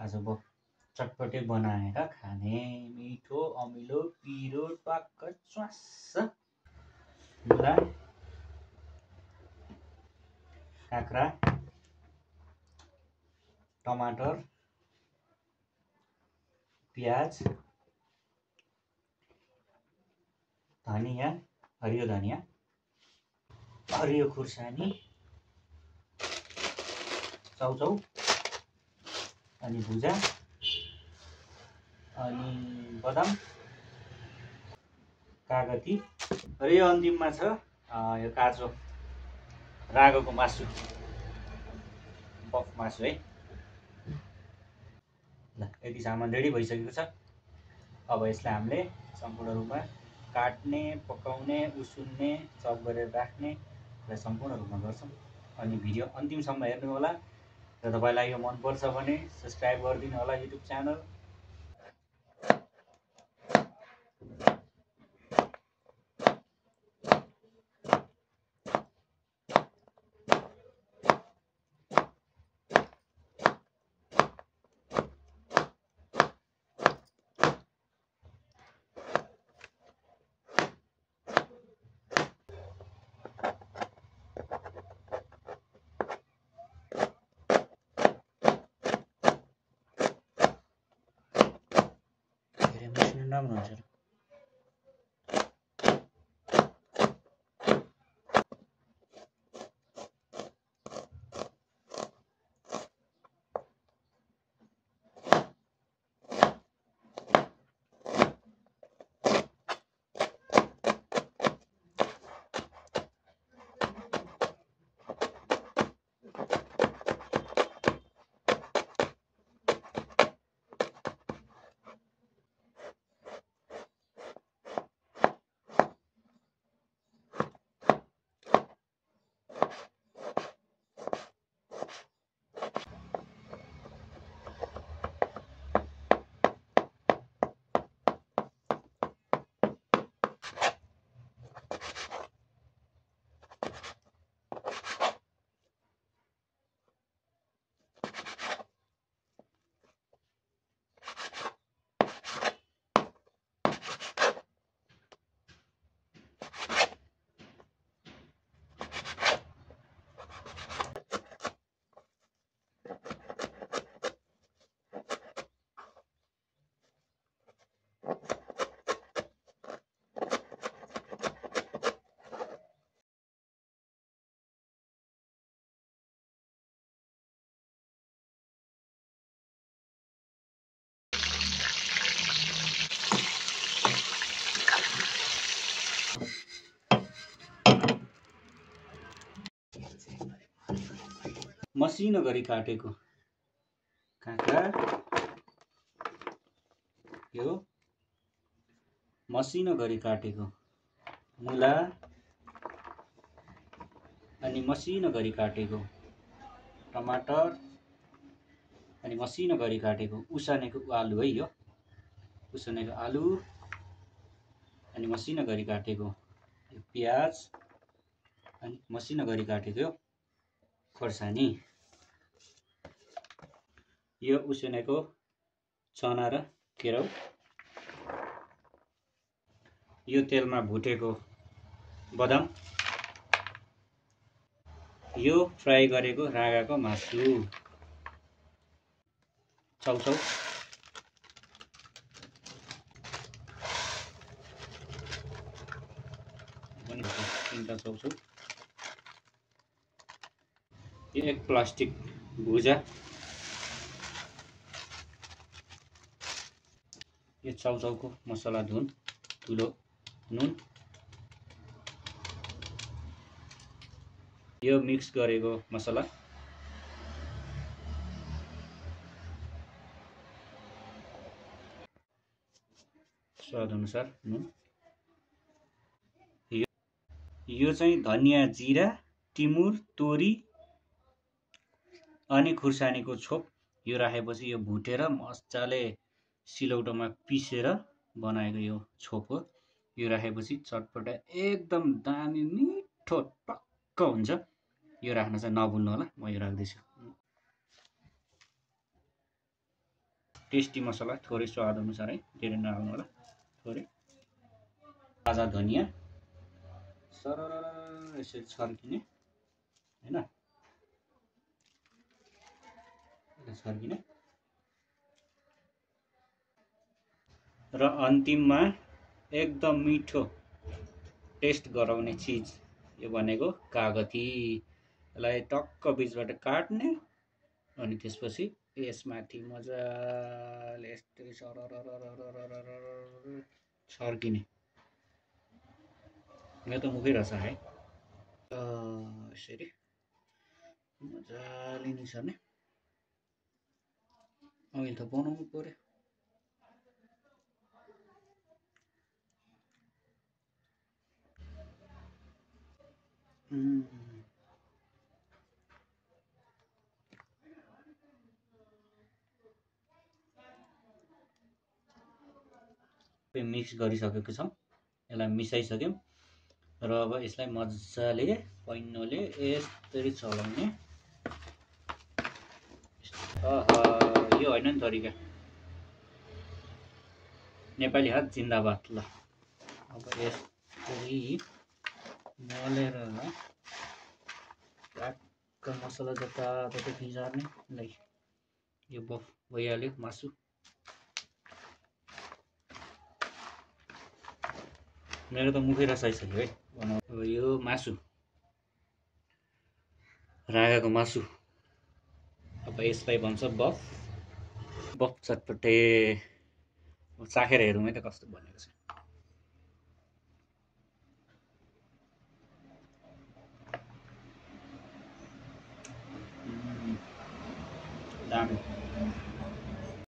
आज चटपटे बनाएर खाने मिठो अमिलो पिरो टक्क च्वास्स मुला काँक्रा टमाटर प्याज धनिया हरियो धनिया हरियो खुर्सानी चाउचाउ अनि भुजा अनि बदाम कागती र यो अन्तिममा छ यो काँचो रागोको मासु बफ मासु है। ल यति सामान रेडी भइसकेको छ। अब यसलाई हामीले सम्पूर्ण रूपमा काट्ने पकाउने उसिन्ने चप गरेर राख्ने र सम्पूर्ण रूपमा गर्छौँ। अनि भिडियो अन्तिमसम्म हेर्नु होला र तपाईलाई यो मन पर्छ भने सब्स्क्राइब गरिदिनु होला युट्युब च्यानल। राम्रो हुन्छ। मसिनो गरी काटेको काँक्रा, यो मसिनो गरी काटेको मुला अनि मसिनो गरी काटेको टमाटर अनि मसिनो गरी काटेको उसानेको आलु है। यो उसानेको आलु अनि मसिनो गरी काटेको प्याज अनि मसिनो गरी काटेको खोर्सानी, यो उसिनेको चना र केराउ, यो तेलमा भुटेको बदाम, यो फ्राई गरेको रागाको मासु, चाउचाउ तीनटा चाउचाउ, यो एक प्लास्टिक भुजा, यो चाउचाउको मसला धुन ठुलो नुन, यो मिक्स गरेको मसला, स्वाद अनुसार नुन, यो चाहिँ धनिया जिरा टिमुर तोरी अनि खुर्सानीको छोप यो राखेपछि यो भुटेर मजाले सिलौटोमा पिसेर बनाएको यो छोप हो। यो राखेपछि चटपटा एकदम दामी मिठो टक्क हुन्छ। यो राख्न चाहिँ नभुल्नु होला। म यो राख्दैछु। टेस्टी मसला थोरै स्वाद अनुसार है, धेरै नहाल्नु होला, थोरै ताजा धनियाँ सरर यसरी छर्किने हैन, छर्किने र अन्तिममा एकदम मिठो टेस्ट गराउने चिज यो भनेको कागती। यसलाई टक्क बीचबाट काट्ने अनि त्यसपछि यसमाथि मजाले यस्तै छर्किने। मेरो त मुखै रस आयो यसरी मजाले निसार्ने। अहिले त बनाउनु पर्यो। मिक्स गरिसकेको छौँ, यसलाई मिसाइसक्यौँ र अब यसलाई मजाले पैनोले यसरी चलाउने। यो होइन नि तरिका, नेपाली हात जिन्दाबाद। ल अब यसरी मोलेर ट्याक्क मसला जताततै फिजार्ने। ल यो बफ भइहाल्यो मासु। मेरो त मुखै रसाइसक्यो है। अब यो मासु, राँगाको मासु, अब यसलाई भन्छ बफ। बफ चटपटे चाखेर हेरौँ है त कस्तो बनेको छ। दामी।